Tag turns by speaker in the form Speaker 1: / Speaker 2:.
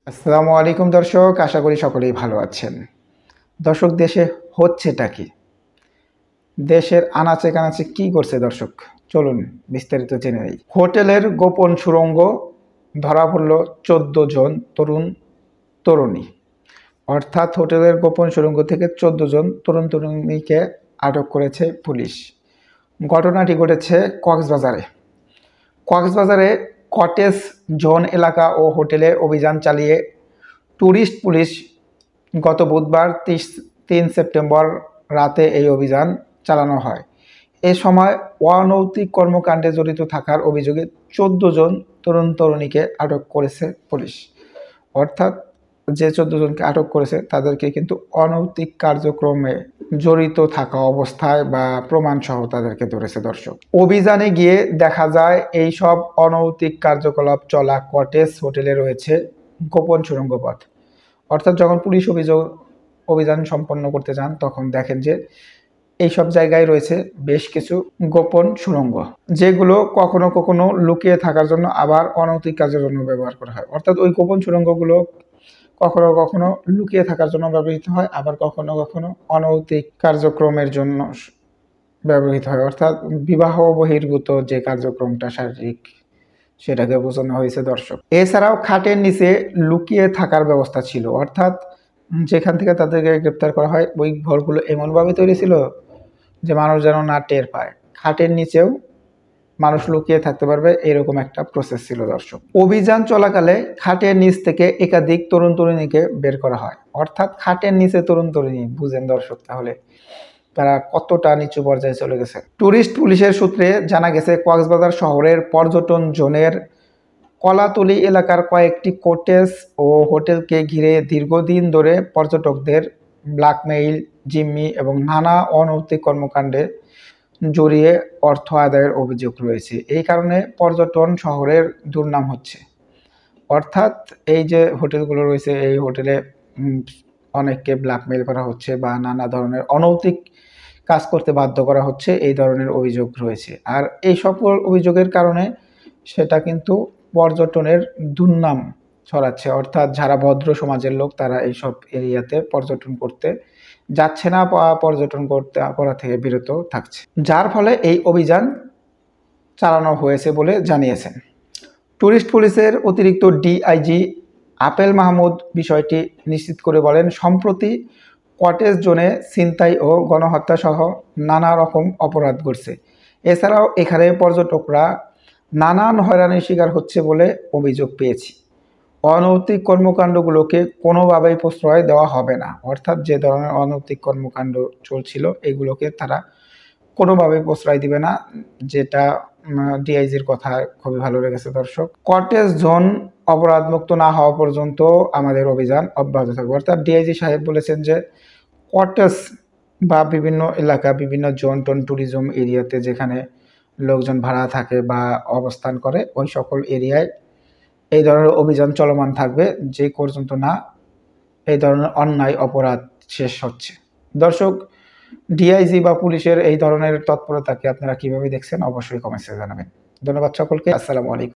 Speaker 1: আসসালামু আলাইকুম দর্শক, আশা করি সকলেই ভালো আছেন। দর্শক, দেশে হচ্ছেটা কি? দেশের আনাচে কানাচে কি করছে দর্শক? চলুন বিস্তারিত জেনে নেই। হোটেলের গোপন সুড়ঙ্গ ধরা পড়ল 14 জন তরুণ তরুণী। অর্থাৎ হোটেলের গোপন সুড়ঙ্গ থেকে 14 জন তরুণ তরুণীকে আটক করেছে পুলিশ। ঘটনাটি ঘটেছে কক্সবাজারে। কক্সবাজারে কটেজ জোন এলাকা ও হোটেলে অভিযান চালিয়ে ট্যুরিস্ট পুলিশ গত বুধবার 3 সেপ্টেম্বর রাতে এই অভিযান চালানো হয়। এ সময় অনৈতিক কর্মকাণ্ডে জড়িত থাকার অভিযোগে 14 জন তরুণ তরুণীকে আটক করেছে পুলিশ। অর্থাৎ যে 14 জনকে আটক করেছে তাদেরকে কিন্তু অনৈতিক কার্যক্রমে জড়িত থাকা অবস্থায় বা প্রমাণ সহ তাদেরকে ধরেছে দর্শক। অভিযানে গিয়ে দেখা যায় এই সব অনৈতিক কার্যকলাপ চলা কটেজ হোটেলে রয়েছে গোপন সুড়ঙ্গ পথ। অর্থাৎ যখন পুলিশ অভিযান সম্পন্ন করতে যান তখন দেখেন যে এইসব জায়গায় রয়েছে বেশ কিছু গোপন সুড়ঙ্গ, যেগুলো কখনো কখনো লুকিয়ে থাকার জন্য আবার অনৈতিক কাজের জন্য ব্যবহার করা হয়। অর্থাৎ ওই গোপন সুড়ঙ্গগুলো কখনো কখনো লুকিয়ে থাকার জন্য ব্যবহৃত হয়, আবার কখনো কখনো অনৈতিক কার্যক্রমের জন্য ব্যবহৃত হয়। অর্থাৎ বিবাহ বহির্ভূত যে কার্যক্রমটা শারীরিক, সেটাকে বোঝানো হয়েছে দর্শক। এছাড়াও খাটের নিচে লুকিয়ে থাকার ব্যবস্থা ছিল। অর্থাৎ যেখান থেকে তাদেরকে গ্রেপ্তার করা হয় ওই ঘরগুলো এমনভাবে তৈরি ছিল যে মানুষ যেন না টের পায়। খাটের নিচেও মানুষ লুকিয়ে থাকতে পারবে, এরকম একটা প্রসেস ছিল দর্শক। অভিযান চলাকালে খাটের নিচ থেকে একাধিক তরুণ তরুণীকে বের করা হয়। অর্থাৎ খাটের নিচে তরুণ তরুণী, বুঝেন দর্শক তাহলে তারা কতটা নিচু পর্যায়ে চলে গেছে। ট্যুরিস্ট পুলিশের সূত্রে জানা গেছে কক্সবাজার শহরের পর্যটন জোনের কলাতলি এলাকার কয়েকটি কটেজ ও হোটেলকে ঘিরে দীর্ঘদিন ধরে পর্যটকদের ব্ল্যাকমেইল, জিম্মি এবং নানা অনৈতিক কর্মকাণ্ডে জড়িয়ে অর্থ আদায়ের অভিযোগ রয়েছে। এই কারণে পর্যটন শহরের দুর্নাম হচ্ছে। অর্থাৎ এই যে হোটেলগুলো রয়েছে এই হোটেলে অনেককে ব্ল্যাকমেইল করা হচ্ছে বা নানা ধরনের অনৈতিক কাজ করতে বাধ্য করা হচ্ছে, এই ধরনের অভিযোগ রয়েছে। আর এই সকল অভিযোগের কারণে সেটা কিন্তু পর্যটনের দুর্নাম ছড়াচ্ছে। অর্থাৎ যারা ভদ্র সমাজের লোক তারা এইসব এরিয়াতে পর্যটন করতে যাচ্ছে না বা পর্যটন করা থেকে বিরত থাকছে, যার ফলে এই অভিযান চালানো হয়েছে বলে জানিয়েছেন। ট্যুরিস্ট পুলিশের অতিরিক্ত ডিআইজি আপেল মাহমুদ বিষয়টি নিশ্চিত করে বলেন, সম্প্রতি কটেজ জোনে ছিনতাই ও গণহত্যা সহ নানা রকম অপরাধ ঘটছে। এছাড়াও এখানে পর্যটকরা নানান হয়রানির শিকার হচ্ছে বলে অভিযোগ পেয়েছি। অনৈতিক কর্মকাণ্ডগুলোকে কোনোভাবেই প্রশ্রয় দেওয়া হবে না। অর্থাৎ যে ধরনের অনৈতিক কর্মকাণ্ড চলছিল এগুলোকে তারা কোনোভাবেই প্রশ্রয় দিবে না, যেটা ডিআইজির কথা খুবই ভালো লেগেছে দর্শক। কটেজ জোন অপরাধমুক্ত না হওয়া পর্যন্ত আমাদের অভিযান অব্যাহত থাকবে। অর্থাৎ ডিআইজি সাহেব বলেছেন যে কটেজ বা বিভিন্ন এলাকা, বিভিন্ন জোন টোন ট্যুরিজম এরিয়াতে যেখানে লোকজন ভাড়া থাকে বা অবস্থান করে ওই সকল এরিয়ায় এই ধরনের অভিযান চলমান থাকবে যে পর্যন্ত না এই ধরনের অন্যায় অপরাধ শেষ হচ্ছে। দর্শক, ডিআইজি বা পুলিশের এই ধরনের তৎপরতাকে আপনারা কিভাবে দেখছেন অবশ্যই কমেন্টসে জানাবেন। ধন্যবাদ সকলকে। আসসালামু আলাইকুম।